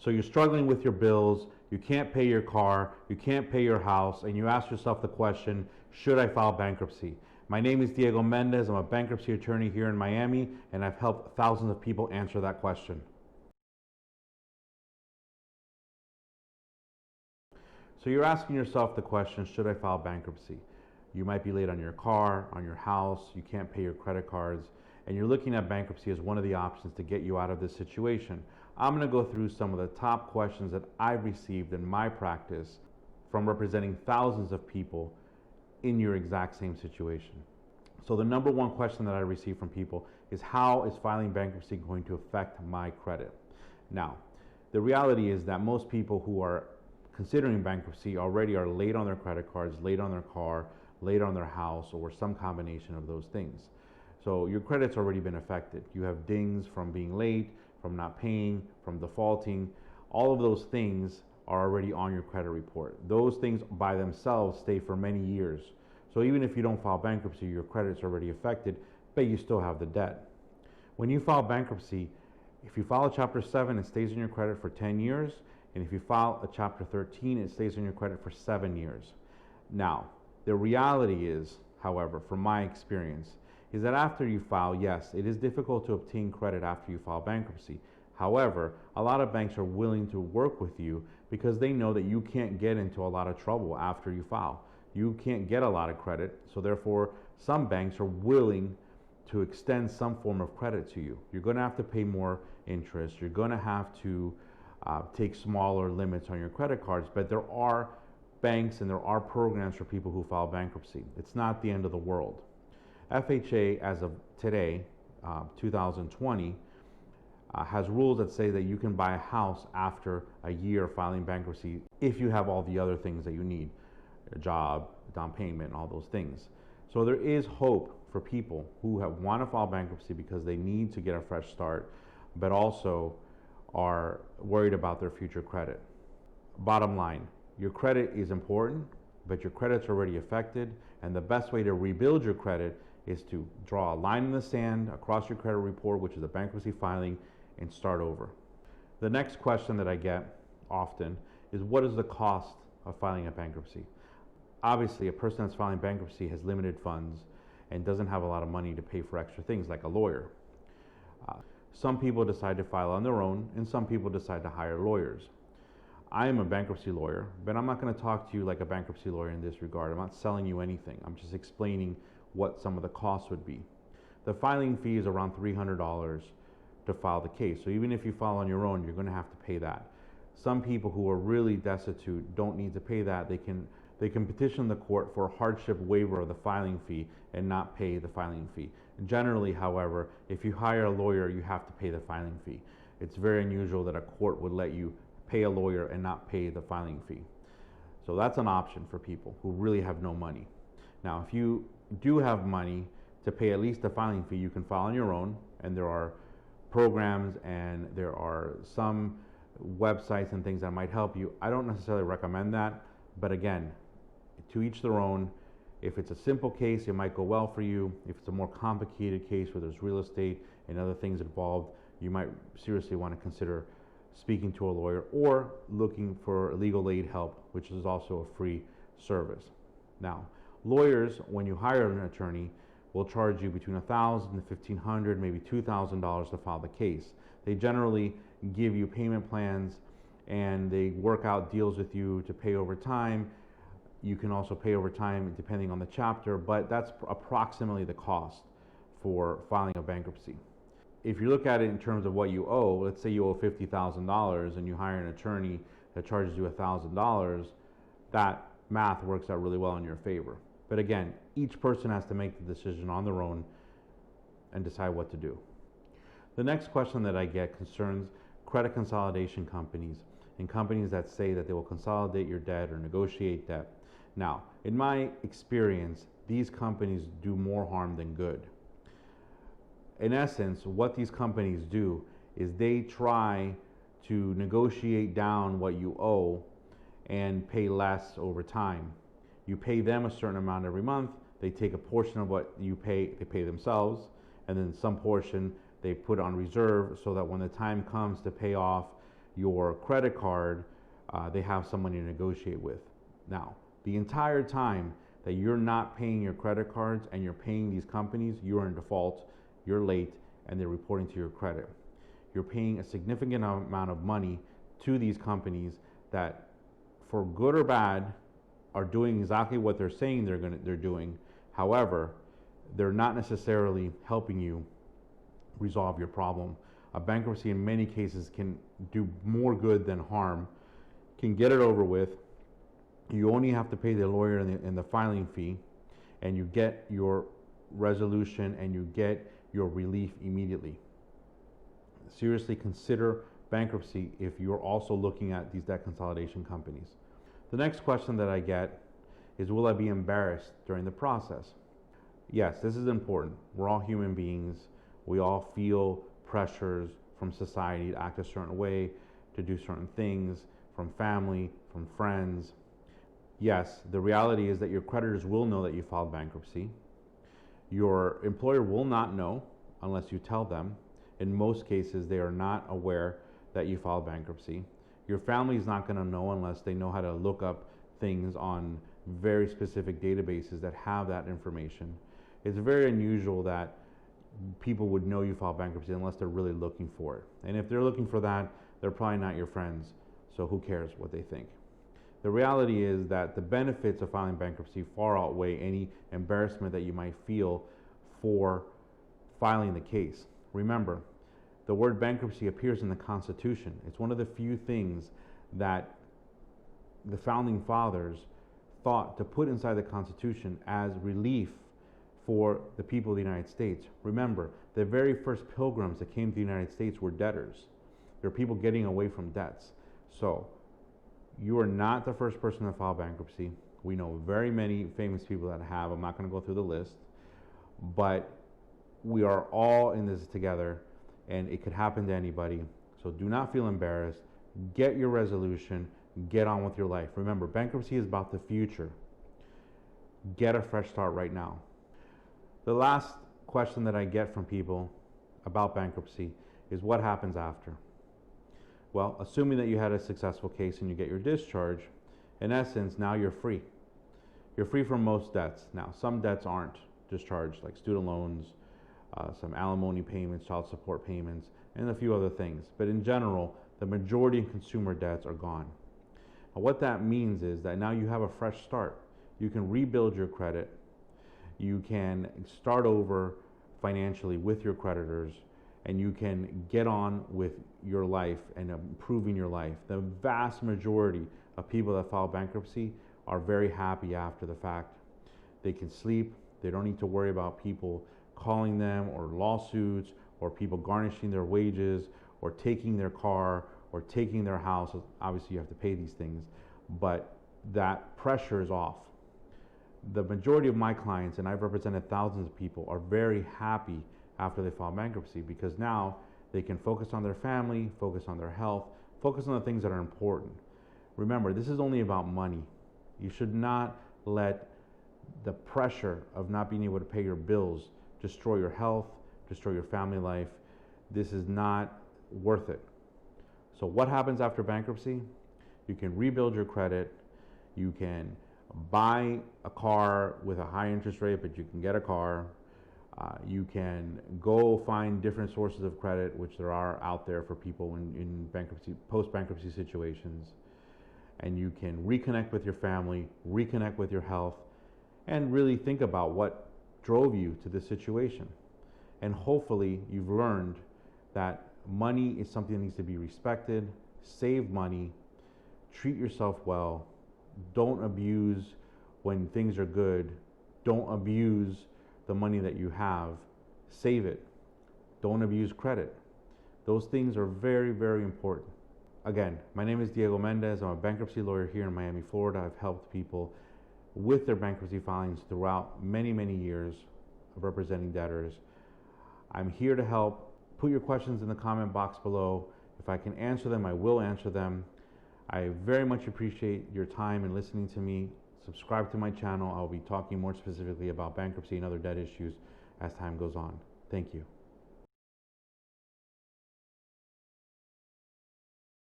So you're struggling with your bills, you can't pay your car, you can't pay your house, and you ask yourself the question, should I file bankruptcy? My name is Diego Mendez. I'm a bankruptcy attorney here in Miami, and I've helped thousands of people answer that question. So you're asking yourself the question, should I file bankruptcy? You might be late on your car, on your house, you can't pay your credit cards, and you're looking at bankruptcy as one of the options to get you out of this situation. I'm going to go through some of the top questions that I've received in my practice from representing thousands of people in your exact same situation. So the number one question that I receive from people is, how is filing bankruptcy going to affect my credit? Now, the reality is that most people who are considering bankruptcy already are late on their credit cards, late on their car, late on their house, or some combination of those things. So your credit's already been affected. You have dings from being late, from not paying, from defaulting. All of those things are already on your credit report. Those things by themselves stay for many years. So even if you don't file bankruptcy, your credit's already affected, but you still have the debt. When you file bankruptcy, if you file a Chapter 7, it stays in your credit for 10 years. And if you file a Chapter 13, it stays in your credit for 7 years. Now, the reality is, however, from my experience, is that after you file, yes, it is difficult to obtain credit after you file bankruptcy. However, a lot of banks are willing to work with you because they know that you can't get into a lot of trouble after you file. You can't get a lot of credit, so therefore some banks are willing to extend some form of credit to you. You're going to have to pay more interest. You're going to have to take smaller limits on your credit cards, but there are banks and there are programs for people who file bankruptcy. It's not the end of the world. FHA, as of today, 2020, has rules that say that you can buy a house after a year filing bankruptcy if you have all the other things that you need, a job, down payment, all those things. So there is hope for people who want to file bankruptcy because they need to get a fresh start, but also are worried about their future credit. Bottom line, your credit is important, but your credit's already affected, and the best way to rebuild your credit is to draw a line in the sand across your credit report, which is a bankruptcy filing, and start over. The next question that I get often is, what is the cost of filing a bankruptcy? Obviously, a person that's filing bankruptcy has limited funds and doesn't have a lot of money to pay for extra things like a lawyer. Some people decide to file on their own, and some people decide to hire lawyers. I am a bankruptcy lawyer, but I'm not going to talk to you like a bankruptcy lawyer in this regard. I'm not selling you anything. I'm just explaining what some of the costs would be. The filing fee is around $300 to file the case. So even if you file on your own, you're going to have to pay that. Some people who are really destitute don't need to pay that. They can petition the court for a hardship waiver of the filing fee and not pay the filing fee. Generally, however, if you hire a lawyer, you have to pay the filing fee. It's very unusual that a court would let you pay a lawyer and not pay the filing fee. So that's an option for people who really have no money. Now, if you do have money to pay at least the filing fee, you can file on your own, and there are programs and there are some websites and things that might help you. I don't necessarily recommend that, but again, to each their own. If it's a simple case, it might go well for you. If it's a more complicated case where there's real estate and other things involved, you might seriously want to consider speaking to a lawyer or looking for legal aid help, which is also a free service. Now, lawyers, when you hire an attorney, will charge you between $1,000 and $1,500, maybe $2,000 to file the case. They generally give you payment plans and they work out deals with you to pay over time. You can also pay over time depending on the chapter, but that's approximately the cost for filing a bankruptcy. If you look at it in terms of what you owe, let's say you owe $50,000 and you hire an attorney that charges you $1,000, that math works out really well in your favor. But again, each person has to make the decision on their own and decide what to do. The next question that I get concerns credit consolidation companies and companies that say that they will consolidate your debt or negotiate debt. Now, in my experience, these companies do more harm than good. In essence, what these companies do is they try to negotiate down what you owe and pay less over time. You pay them a certain amount every month, they take a portion of what you pay, they pay themselves, and then some portion they put on reserve so that when the time comes to pay off your credit card, they have someone to negotiate with. Now, the entire time that you're not paying your credit cards and you're paying these companies, you're in default, you're late, and they're reporting to your credit. You're paying a significant amount of money to these companies that, for good or bad, are doing exactly what they're saying they're doing. However, they're not necessarily helping you resolve your problem. A bankruptcy in many cases can do more good than harm, can get it over with. You only have to pay the lawyer and the filing fee, and you get your resolution and you get your relief immediately. Seriously consider bankruptcy if you're also looking at these debt consolidation companies. The next question that I get is, will I be embarrassed during the process? Yes, this is important. We're all human beings. We all feel pressures from society to act a certain way, to do certain things, from family, from friends. Yes, the reality is that your creditors will know that you filed bankruptcy. Your employer will not know unless you tell them. In most cases, they are not aware that you filed bankruptcy. Your family is not going to know unless they know how to look up things on very specific databases that have that information. It's very unusual that people would know you filed bankruptcy unless they're really looking for it. And if they're looking for that, they're probably not your friends, so who cares what they think? The reality is that the benefits of filing bankruptcy far outweigh any embarrassment that you might feel for filing the case. Remember, the word bankruptcy appears in the Constitution. It's one of the few things that the founding fathers thought to put inside the Constitution as relief for the people of the United States. Remember, the very first pilgrims that came to the United States were debtors. There are people getting away from debts. So, you are not the first person to file bankruptcy. We know very many famous people that have. I'm not going to go through the list. But we are all in this together, and it could happen to anybody. So do not feel embarrassed. Get your resolution. Get on with your life. Remember, bankruptcy is about the future. Get a fresh start right now. The last question that I get from people about bankruptcy is, what happens after? Well, assuming that you had a successful case and you get your discharge, in essence, now you're free. You're free from most debts. Now, some debts aren't discharged, like student loans, some alimony payments, child support payments, and a few other things. But in general, the majority of consumer debts are gone. Now, what that means is that now you have a fresh start. You can rebuild your credit. You can start over financially with your creditors, and you can get on with your life and improving your life. The vast majority of people that file bankruptcy are very happy after the fact. They can sleep. They don't need to worry about people calling them, or lawsuits, or people garnishing their wages, or taking their car, or taking their house. Obviously, you have to pay these things, but that pressure is off. The majority of my clients, and I've represented thousands of people, are very happy after they file bankruptcy, because now they can focus on their family, focus on their health, focus on the things that are important. Remember, this is only about money. You should not let the pressure of not being able to pay your bills destroy your health, destroy your family life. This is not worth it. So what happens after bankruptcy? You can rebuild your credit. You can buy a car with a high interest rate, but you can get a car. You can go find different sources of credit, which there are out there for people in bankruptcy, post-bankruptcy situations. And you can reconnect with your family, reconnect with your health, and really think about what drove you to this situation. And hopefully you've learned that money is something that needs to be respected. Save money, treat yourself well, don't abuse when things are good, don't abuse the money that you have, save it. Don't abuse credit. Those things are very, very important. Again, my name is Diego Mendez. I'm a bankruptcy lawyer here in Miami, Florida. I've helped people with their bankruptcy filings throughout many, many years of representing debtors. I'm here to help. Put your questions in the comment box below. If I can answer them, I will answer them. I very much appreciate your time and listening to me. Subscribe to my channel. I'll be talking more specifically about bankruptcy and other debt issues as time goes on. Thank you.